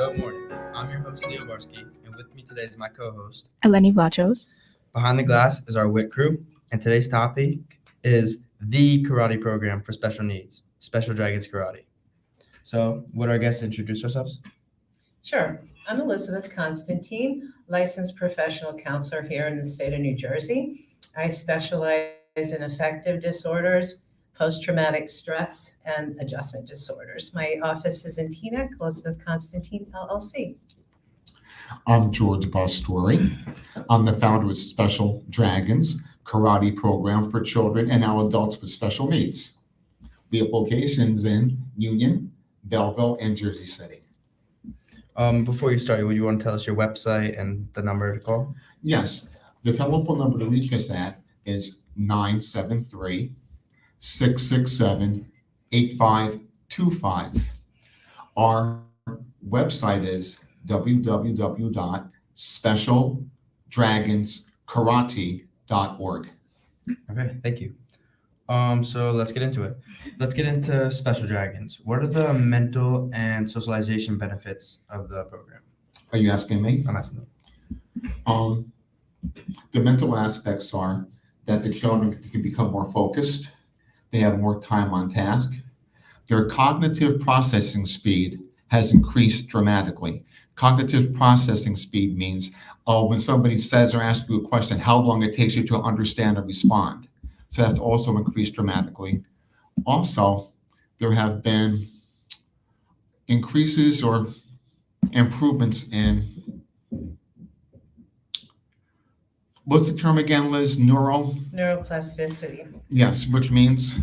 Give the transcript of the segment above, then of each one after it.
Good morning. I'm your host, Leo Barsky, and with me today is my co-host, Eleni Vlachos. Behind the Glass is our WIT crew, and today's topic is the karate program for special needs, Special Dragons Karate. So, would our guests introduce ourselves? Sure. I'm Elizabeth Constantine, licensed professional counselor here in the state of New Jersey. I specialize in affective disorders, post-traumatic stress, and adjustment disorders. My office is in Teaneck, Elizabeth Constantine, LLC. I'm George Bastori. I'm the founder of Special Dragons Karate Program for children and now adults with special needs. We have locations in Union, Belleville, and Jersey City. Before you start, would you want to tell us your website and the number to call? Yes, the telephone number to reach us at is 973-667-8525. Our website is www.specialdragonskarate.org. Okay, thank you. So let's get into it. Let's get into Special Dragons. What are the mental and socialization benefits of the program? Are you asking me? I'm asking them. The mental aspects are that the children can become more focused, they have more time on task, their cognitive processing speed has increased dramatically. Cognitive processing speed means when somebody says or asks you a question, how long it takes you to understand or respond. So that's also increased dramatically. Also, there have been increases or improvements in, what's the term again, Liz? Neuroplasticity. Yes, which means?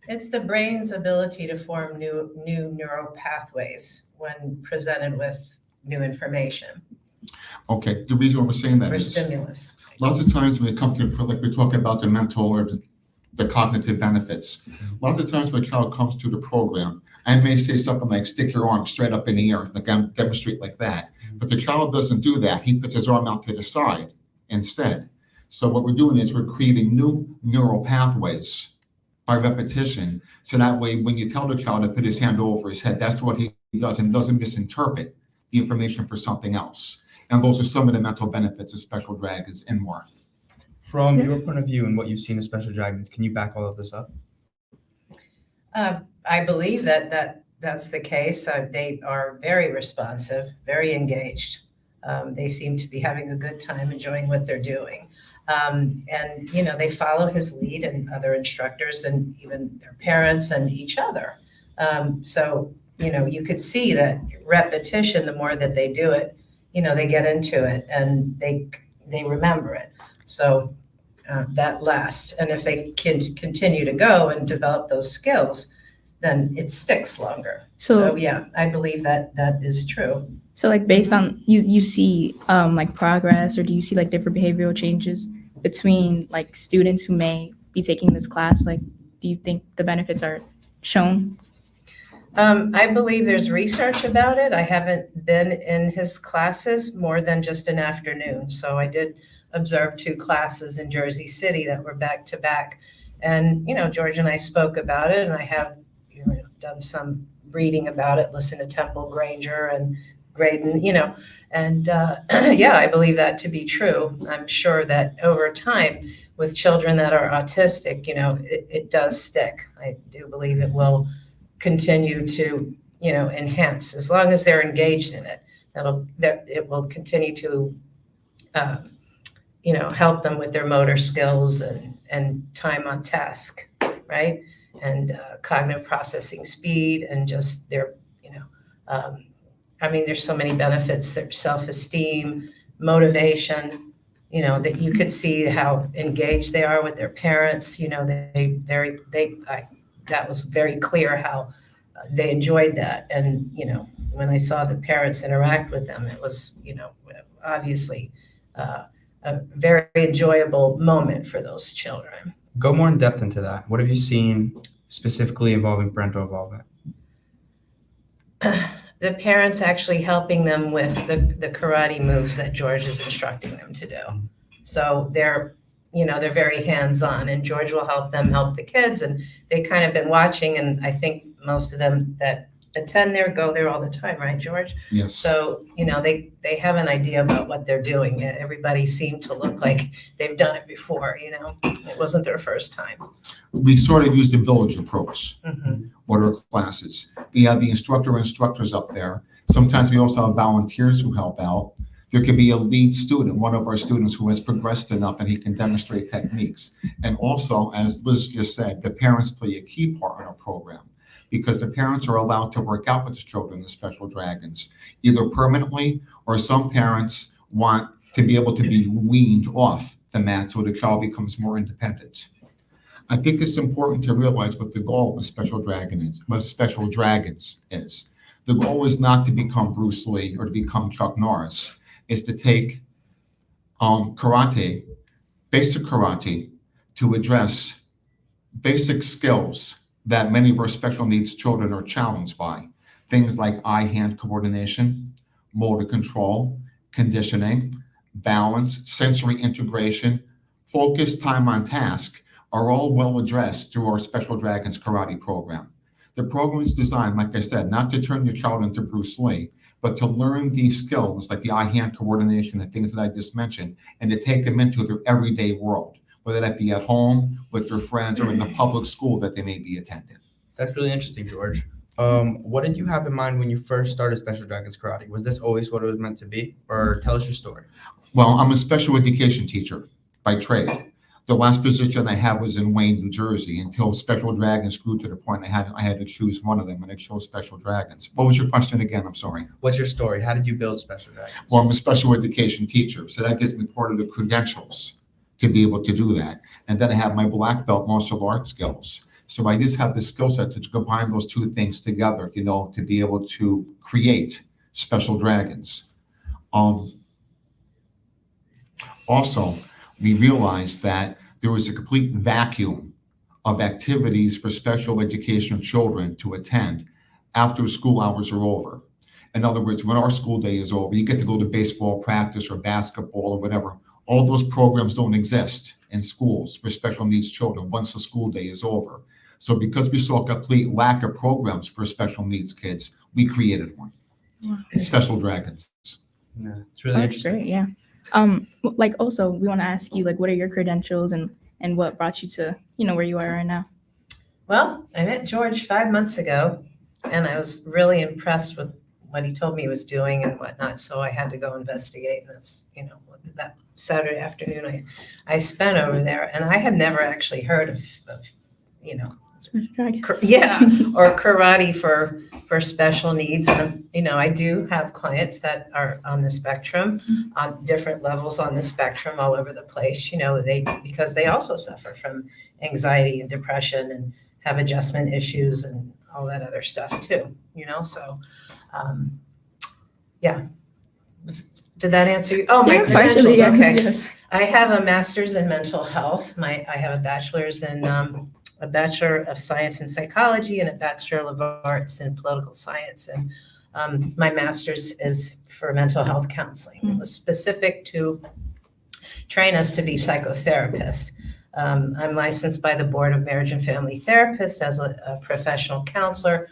It's the brain's ability to form new neural pathways when presented with new information Okay, the reason why we're saying that or is stimulus. lots of times when it comes to, like we're talking about the mental or the cognitive benefits, lots of times when a child comes to the program, I may say something like stick your arm straight up in the air, like I'm demonstrate like that. But the child doesn't do that. He puts his arm out to the side instead. So what we're doing is we're creating new neural pathways by repetition. So that way, when you tell the child to put his hand over his head, that's what he does and doesn't misinterpret the information for something else. And those are some of the mental benefits of Special Dragons and more. From your point of view and what you've seen of Special Dragons, can you back all of this up? I believe that's the case. They are very responsive, very engaged. They seem to be having a good time enjoying what they're doing. And, they follow his lead and other instructors and even their parents and each other. So, you could see that repetition, the more that they do it, they get into it and they remember it. So that lasts. And if they can continue to go and develop those skills, then it sticks longer. So yeah, I believe that is true. So like based on you see like progress, or do you see like different behavioral changes between like students who may be taking this class? Like, do you think the benefits are shown? I believe there's research about it. I haven't been in his classes more than just an afternoon. So I did observe 2 classes in Jersey City that were back to back. And, George and I spoke about it, and I have done some reading about it, listened to Temple Granger and Graydon, and yeah, I believe that to be true. I'm sure that over time with children that are autistic, it does stick. I do believe it will continue to, enhance as long as they're engaged in it. It will continue to, help them with their motor skills and time on task, right? And cognitive processing speed and just their, there's so many benefits, their self-esteem, motivation, that you could see how engaged they are with their parents. That was very clear how they enjoyed that. And, when I saw the parents interact with them, it was, obviously a very enjoyable moment for those children. Go more in depth into that. What have you seen specifically involving parental involvement? The parents actually helping them with the karate moves that George is instructing them to do. So they're very hands-on, and George will help them help the kids. And they kind of been watching, and I think most of them that attend there, go there all the time, right, George? Yes. So, they have an idea about what they're doing. Everybody seemed to look like they've done it before, It wasn't their first time. We sort of use the village approach. Mhm. What are classes? We have the instructors up there. Sometimes we also have volunteers who help out. There could be a lead student, one of our students who has progressed enough and he can demonstrate techniques. And also, as Liz just said, the parents play a key part in our program because the parents are allowed to work out with the children, the Special Dragons, either permanently or some parents want to be able to be weaned off the mat so the child becomes more independent. I think it's important to realize what the goal of Special Dragons is. The goal is not to become Bruce Lee or to become Chuck Norris. It's to take karate, basic karate, to address basic skills that many of our special needs children are challenged by. Things like eye-hand coordination, motor control, conditioning, balance, sensory integration, focus, time on task, are all well addressed through our Special Dragons karate program. The program is designed, like I said, not to turn your child into Bruce Lee, but to learn these skills like the eye-hand coordination and things that I just mentioned, and to take them into their everyday world, whether that be at home, with their friends, or in the public school that they may be attending. That's really interesting, George. What did you have in mind when you first started Special Dragons Karate? Was this always what it was meant to be? Or tell us your story. Well, I'm a special education teacher by trade. The last position I had was in Wayne, New Jersey, until Special Dragons grew to the point I had to choose one of them, and I chose Special Dragons. What was your question again? I'm sorry. What's your story? How did you build Special Dragons? Well, I'm a special education teacher, so that gives me part of the credentials to be able to do that. And then I have my black belt martial arts skills. So I just have the skill set to combine those two things together, to be able to create Special Dragons. Also, we realized that there was a complete vacuum of activities for special educational children to attend after school hours are over. In other words, when our school day is over, you get to go to baseball practice or basketball or whatever. All those programs don't exist in schools for special needs children once the school day is over. So because we saw a complete lack of programs for special needs kids, we created one. Wow. Special Dragons. Yeah, it's really That's interesting. great, yeah. Also, we want to ask you, what are your credentials and what brought you to, where you are right now? Well, I met George 5 months ago, and I was really impressed with what he told me he was doing and whatnot. So I had to go investigate. And that's, that Saturday afternoon I spent over there, and I had never actually heard of or karate for special needs. And, I do have clients that are on the spectrum, on different levels on the spectrum all over the place, because they also suffer from anxiety and depression and have adjustment issues and all that other stuff too, so, yeah. Did that answer you? Oh, my Yeah, credentials, partially, yeah. okay. Yes. I have a master's in mental health. I have a bachelor's in a Bachelor of Science in Psychology and a Bachelor of Arts in Political Science. And my master's is for mental health counseling. It was specific to train us to be psychotherapists. I'm licensed by the Board of Marriage and Family Therapists as a professional counselor.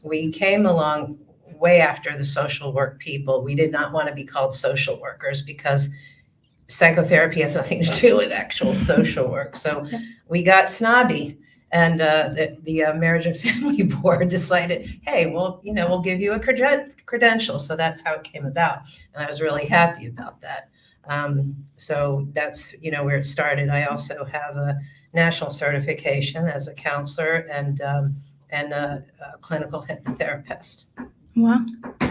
We came along way after the social work people. We did not want to be called social workers because psychotherapy has nothing to do with actual social work. So we got snobby, and the Marriage and Family Board decided, hey, well, we'll give you a credential. So that's how it came about. And I was really happy about that. So that's, where it started. I also have a national certification as a counselor and a clinical hypnotherapist. Wow.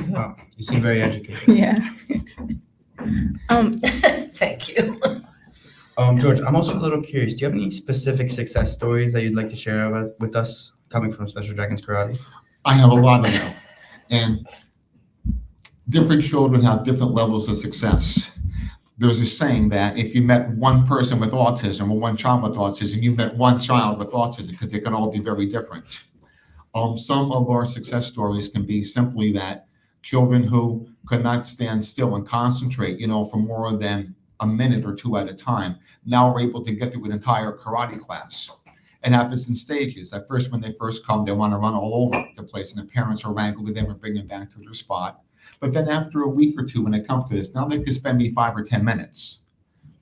Wow, you seem very educated. Yeah. Thank you. George, I'm also a little curious. Do you have any specific success stories that you'd like to share with us coming from Special Dragons Karate? I have a lot of them. And different children have different levels of success. There's a saying that if you met one person with autism or one child with autism, you met one child with autism because they can all be very different. Some of our success stories can be simply that children who could not stand still and concentrate, for more than a minute or two at a time, now are able to get through an entire karate class. It happens in stages. At first, when they first come, they want to run all over the place, and the parents are wrangling them and bringing them back to their spot. But then after a week or two, when it comes to this, now they can spend me 5 or 10 minutes,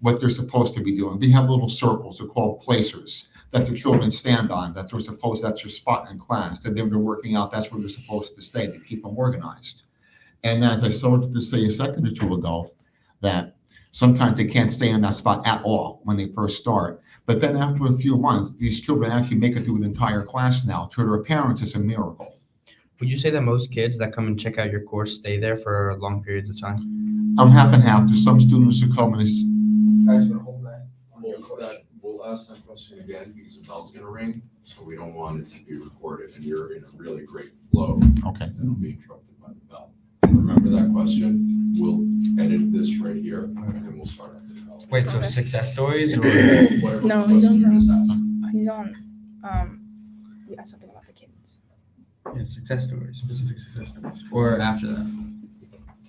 what they're supposed to be doing. We have little circles, they're called placers, that the children stand on, that they're supposed, that's their spot in class, that they're working out, that's where they're supposed to stay, to keep them organized. And as I started to say a second or two ago, that sometimes they can't stay in that spot at all when they first start. But then after a few months, these children actually make it through an entire class now. To their parents, it's a miracle. Would you say that most kids that come and check out your course stay there for long periods of time? I'm half and half. There's some students who come and it's, Guys, gonna hold that on your question. We'll ask that question again because the bell's gonna ring, so we don't want it to be recorded and you're in a really great flow. okay. And it'll be interrupted by the bell. And remember that question, we'll edit this right here and we'll start at the bell. Wait, so Okay. success stories or? Whatever No, he's question on you just asked. He's on, we asked something about the kids. Yeah, success stories, specific success stories. Or after that?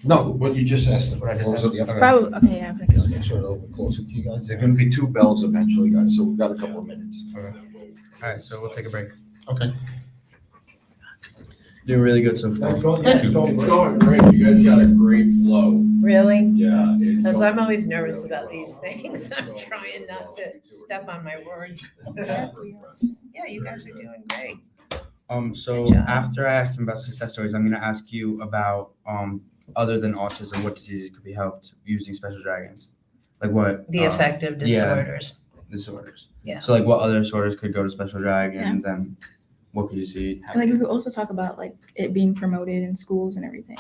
No, what you just asked. What I just What was asked? the other- Okay. Probably, okay, yeah, I think it was. Make sure to open closer to you guys. There are gonna be 2 bells eventually, guys, so we've got a couple of minutes. All right, so we'll take a break. Okay. Doing really good so far. Thank you. It's going great. You guys got a great flow. Really? Yeah. it's Because going I'm always nervous really about well. these things. I'm It's going trying really not well. to Me too. step on my words. Yes, we are. Yeah, you guys are doing great. So Good job. after I ask him about success stories, I'm gonna ask you about, other than autism, what diseases could be helped using Special Dragons? Like what? The affective yeah. disorders. Disorders. Yeah. So like what other disorders could go to Special Dragons and what could you see? And, like we could also talk about like it being promoted in schools and everything.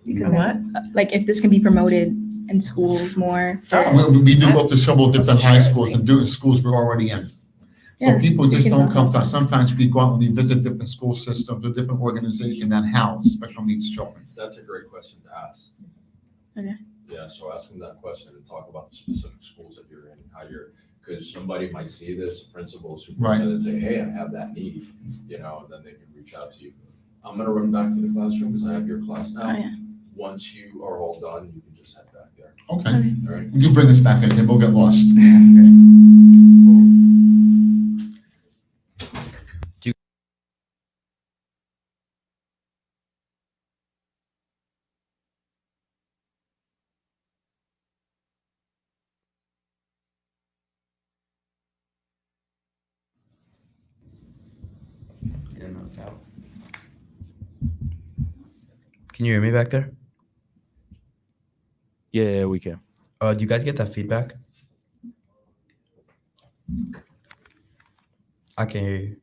Because What? like if this can be promoted in schools more. We do go to several different That's a high shared schools thing. and doing schools we're already in. So Yeah, people so you just can don't talk come to about us. Sometimes we go out and we visit different school systems or different organizations that house special needs children. That's a great question to ask. Okay. Yeah, so ask them that question and talk about the specific schools that you're in, how you're, because somebody might see this, a principal, superintendent, and say, hey, I have that need, you know, and then they can reach out to you. I'm gonna run back to the classroom because I have your class Oh, now. yeah. Once you are all done, you can just head back there, Okay. Okay. all right? You bring us back in, we'll get lost. Yeah, no, it's out. Can you hear me back there? Yeah, we can. Do you guys get that feedback? I can hear you.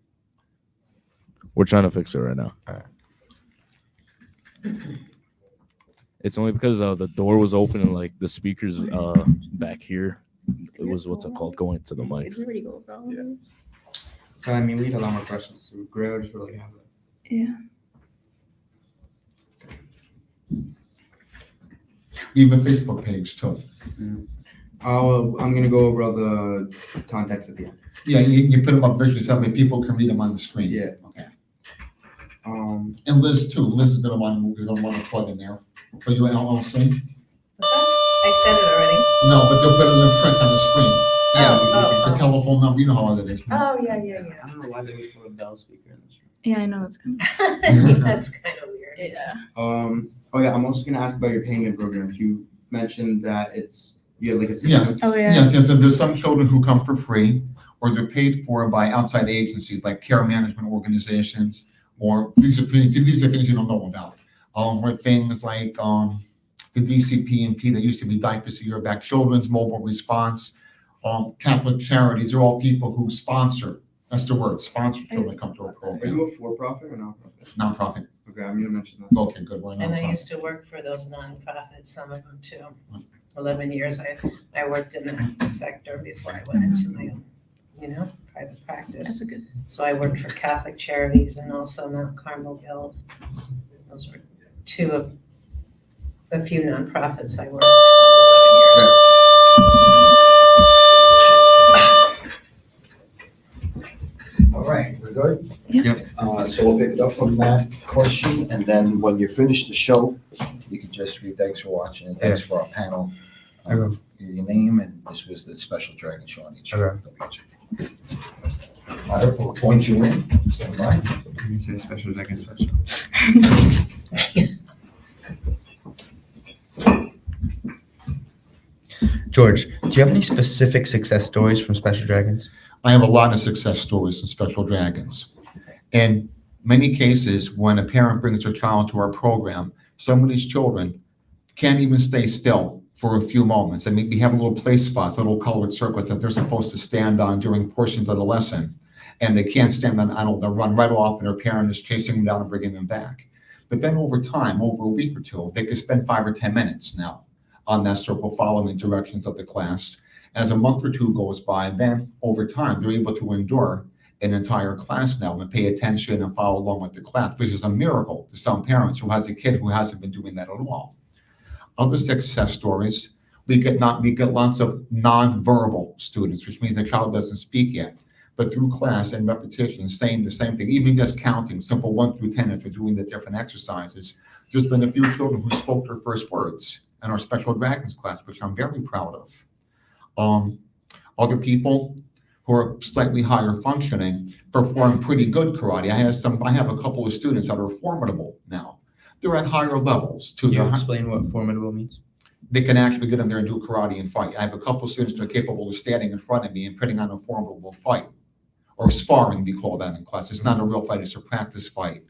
We're trying to fix it right now. Alright. It's only because the door was open and like the speakers back here. It was what's it called going to the mic. Did we already go over all of Yeah. this? So I mean, we had a lot more questions. So Gray just really have it. Yeah. We have a Facebook page too. I'm gonna go over all the context at the end. Yeah, you put them up visually, so that way people can read them on the screen. Yeah. Okay. And Liz too. Liz is gonna want to plug in there. For you LLC? What's that? I said it already. No, but they'll put it in print on the screen. Oh, The telephone number, you know how it is. Oh, yeah, yeah, I don't know why they would put a bell speaker in this room. Yeah, I know it's kind yeah. That's kind of weird. Yeah. Oh yeah, I'm also gonna ask about your payment programs. You mentioned that you have like a Yeah. system. Oh yeah. Yeah, there's some children who come for free, or they're paid for by outside agencies like care management organizations, or these are things you don't know about. Or things like the DCP&P that used to be DIFUS a year back, Children's Mobile Response, Catholic Charities, are all people who sponsor. That's the word, sponsor children come to a Are program. you a for-profit or non-profit? Nonprofit. Okay, I'm gonna mention that. Okay, good. We're And I nonprofit. used to work for those nonprofits, some of them too. 11 years I worked in that sector before I went into my own, private practice. That's a good. So I worked for Catholic Charities and also Mount Carmel Guild. Those were two of the few nonprofits I worked for 11 years. All right, we're good? Yeah. Yep. So we'll pick it up from that question, and then when you finish the show, you can just read, thanks for watching, and thanks for our panel. I will. Your name, and this was the Special Dragon Show on each. Okay. I will point you in, stand by. You can say special dragon special. George, do you have any specific success stories from Special Dragons? I have a lot of success stories in Special Dragons. In many cases, when a parent brings their child to our program, some of these children can't even stay still for a few moments. I mean, we have little play spots, little colored circles that they're supposed to stand on during portions of the lesson. And they can't stand on, they'll run right off and their parent is chasing them down and bringing them back. But then over time, over a week or two, they could spend 5 or 10 minutes now on that circle following directions of the class. As a month or two goes by, then over time, they're able to endure an entire class now and pay attention and follow along with the class, which is a miracle to some parents who has a kid who hasn't been doing that at all. Other success stories, we get lots of non-verbal students, which means the child doesn't speak yet, but through class and repetition, saying the same thing, even just counting simple 1 through 10 as we're doing the different exercises. There's been a few children who spoke their first words in our Special Dragons class, which I'm very proud of. Other people who are slightly higher functioning perform pretty good karate. I have a couple of students that are formidable now. They're at higher levels to Can you their, explain what formidable means? they can actually get in there and do karate and fight. I have a couple of students that are capable of standing in front of me and putting on a formidable fight, or sparring, we call that in class. It's not a real fight, it's a practice fight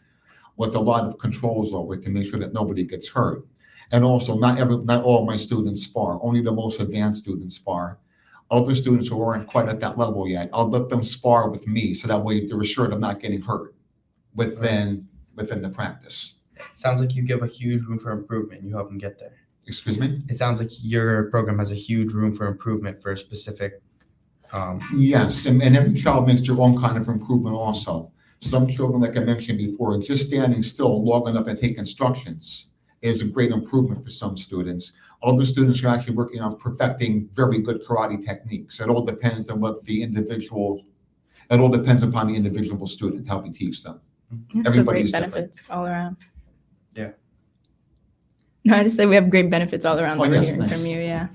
with a lot of controls over it to make sure that nobody gets hurt. And also, not all my students spar, only the most advanced students spar. Other students who aren't quite at that level yet, I'll let them spar with me so that way they're assured of not getting hurt within the practice. Sounds like you give a huge room for improvement. You help them get there. Excuse me? It sounds like your program has a huge room for improvement for a specific. Yes, and every child makes their own kind of improvement also. Some children, like I mentioned before, just standing still long enough to take instructions is a great improvement for some students. Other students are actually working on perfecting very good karate techniques. It all depends on upon the individual student, how we teach them. So Everybody's great different. benefits all around. Yeah. No, I just say we have great benefits all around Oh, that we're yes, hearing thanks. from you. Yeah.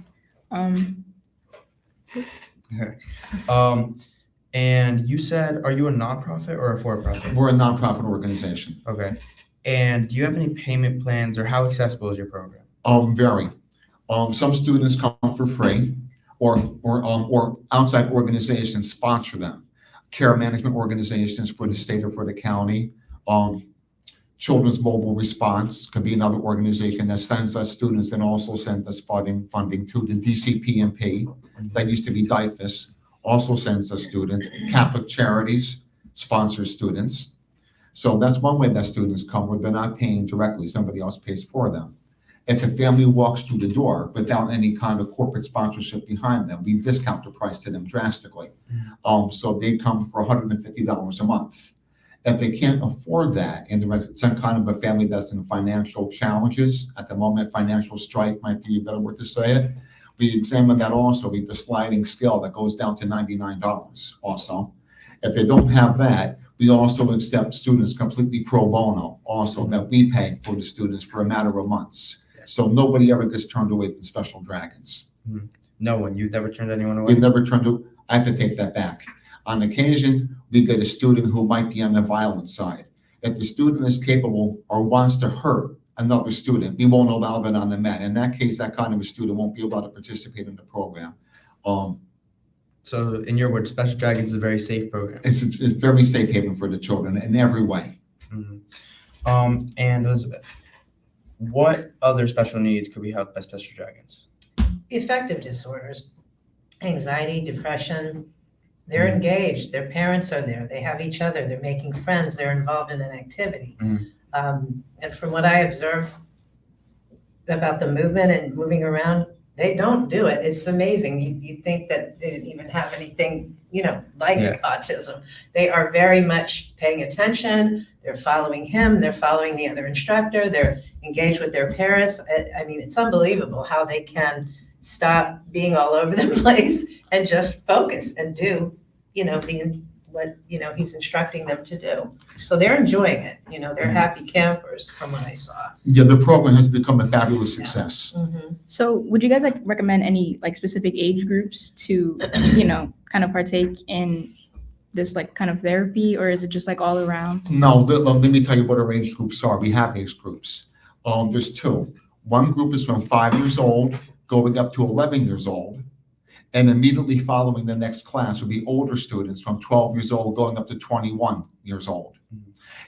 And you said, are you a nonprofit or a for-profit? We're a nonprofit organization. Okay. And do you have any payment plans or how accessible is your program? Very. Some students come for free, or outside organizations sponsor them. Care management organizations for the state or for the county. Children's Mobile Response could be another organization that sends us students and also sends us funding to the DCPMP. That used to be DIFUS, also sends us students. Catholic Charities sponsors students. So that's one way that students come where they're not paying directly, somebody else pays for them. If a family walks through the door without any kind of corporate sponsorship behind them, we discount the price to them drastically. So they come for $150 a month. If they can't afford that, and they're some kind of a family that's in financial challenges at the moment, financial strife might be a better word to say it, we examine that also. We have a sliding scale that goes down to $99 also. If they don't have that, we also accept students completely pro bono also that we pay for the students for a matter of months. So nobody ever gets turned away from Special Dragons. No one. You've never turned anyone away? We never turned to, I have to take that back. On occasion, we get a student who might be on the violent side. If the student is capable or wants to hurt another student, we won't allow that on the mat. In that case, that kind of a student won't be allowed to participate in the program. So in your words, Special Dragons is a very safe program. It's very safe haven for the children in every way. And Elizabeth, what other special needs could be helped by Special Dragons? Affective disorders, anxiety, depression. They're engaged. Their parents are there. They have each other. They're making friends. They're involved in an activity. And from what I observe about the movement and moving around, they don't do it. It's amazing. You think that they didn't even have anything, like autism. They are very much paying attention. They're following him. They're following the other instructor. They're engaged with their parents. I mean, it's unbelievable how they can stop being all over the place and just focus and do, what he's instructing them to do. So they're enjoying it. They're happy campers from what I saw. Yeah, the program has become a fabulous success. So would you guys recommend any specific age groups to, kind of partake in this like kind of therapy, or is it just like all around? No, let me tell you what our age groups are. We have age groups. There's two. One group is from 5 years old going up to 11 years old. And immediately following the next class would be older students from 12 years old going up to 21 years old.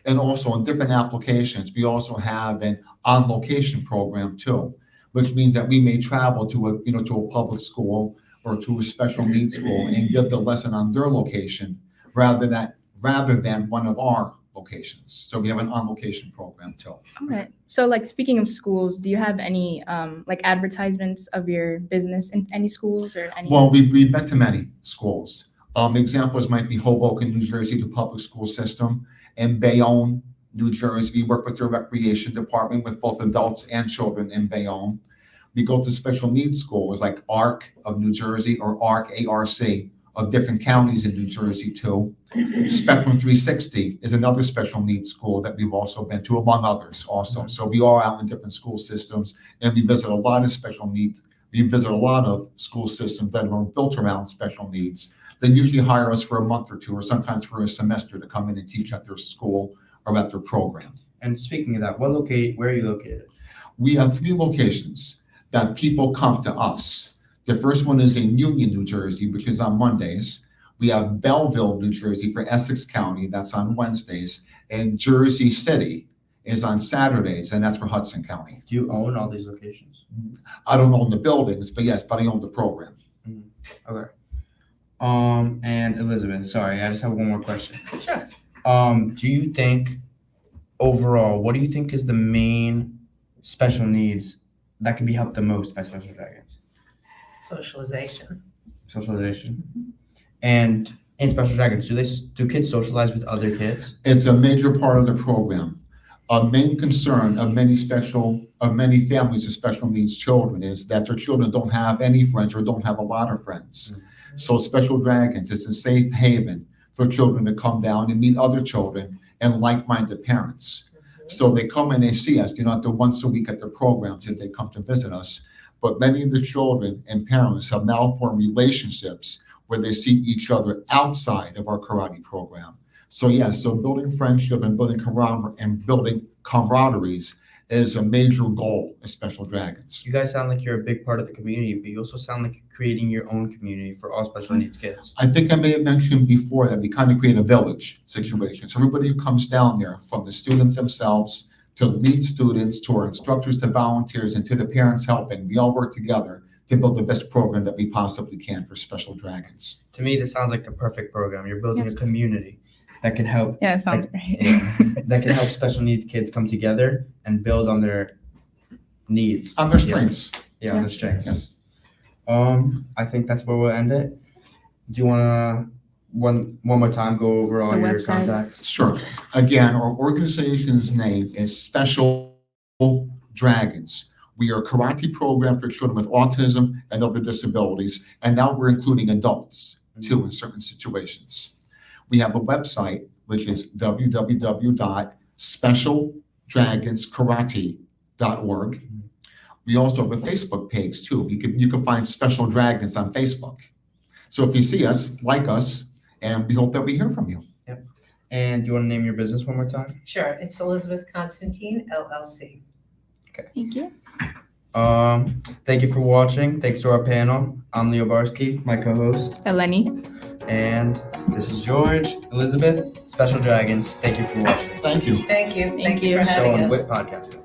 And also in different applications, we also have an on-location program too, which means that we may travel to a public school or to a special needs school and give the lesson on their location rather than one of our locations. So we have an on-location program too. Okay. So like speaking of schools, do you have any like advertisements of your business in any schools or any? Well, we've been to many schools. Examples might be Hoboken, New Jersey, the public school system, and Bayonne, New Jersey. We work with their recreation department with both adults and children in Bayonne. We go to special needs schools like ARC of New Jersey or ARC, A-R-C, of different counties in New Jersey too. Spectrum 360 is another special needs school that we've also been to, among others also. So we are out in different school systems, and we visit a lot of special needs. We visit a lot of school systems that are built around special needs. They usually hire us for a month or two, or sometimes for a semester to come in and teach at their school or at their program. And speaking of that, where are you located? We have 3 locations that people come to us. The first one is in Union, New Jersey, which is on Mondays. We have Belleville, New Jersey for Essex County, that's on Wednesdays. And Jersey City is on Saturdays, and that's for Hudson County. Do you own all these locations? I don't own the buildings, but yes, I own the program. Okay. And Elizabeth, sorry, I just have one more question. Sure. Do you think overall, what do you think is the main special needs that can be helped the most by Special Dragons? Socialization. Socialization. And in Special Dragons, do kids socialize with other kids? It's a major part of the program. A main concern of many families with special needs children is that their children don't have any friends or don't have a lot of friends. So Special Dragons is a safe haven for children to come down and meet other children and like-minded parents. So they come and they see us, not the once a week at the programs if they come to visit us. But many of the children and parents have now formed relationships where they see each other outside of our karate program. So yes, so building friendship and building camaraderies is a major goal of Special Dragons. You guys sound like you're a big part of the community, but you also sound like you're creating your own community for all special needs kids. I think I may have mentioned before that we kind of create a village situation. So everybody who comes down there, from the students themselves to lead students, to our instructors, to volunteers, and to the parents helping, we all work together to build the best program that we possibly can for Special Dragons. To me, this sounds like the perfect program. You're building Yes. a community that can help Yeah, it sounds great. that can help special needs kids come together and build on their needs. On their strengths. Yeah, on their strengths. Yes. I think that's where we'll end it. Do you wanna one more time go over all The your websites. contacts? Sure. Again, our organization's name is Special Dragons. We are a karate program for children with autism and other disabilities, and now we're including adults too in certain situations. We have a website, which is www.specialdragonskarate.org. We also have a Facebook page too. You can find Special Dragons on Facebook. So if you see us, like us, and we hope that we hear from you. And do you want to name your business one more time? Sure, it's Elizabeth Constantine, LLC. Thank you. Thank you for watching. Thanks to our panel. I'm Leo Barsky, my co-host, Eleni. and this is George, Elizabeth, Special Dragons. Thank you for watching. Thank you. Thank you. Thank you. for Show having on us. WIT Podcasting.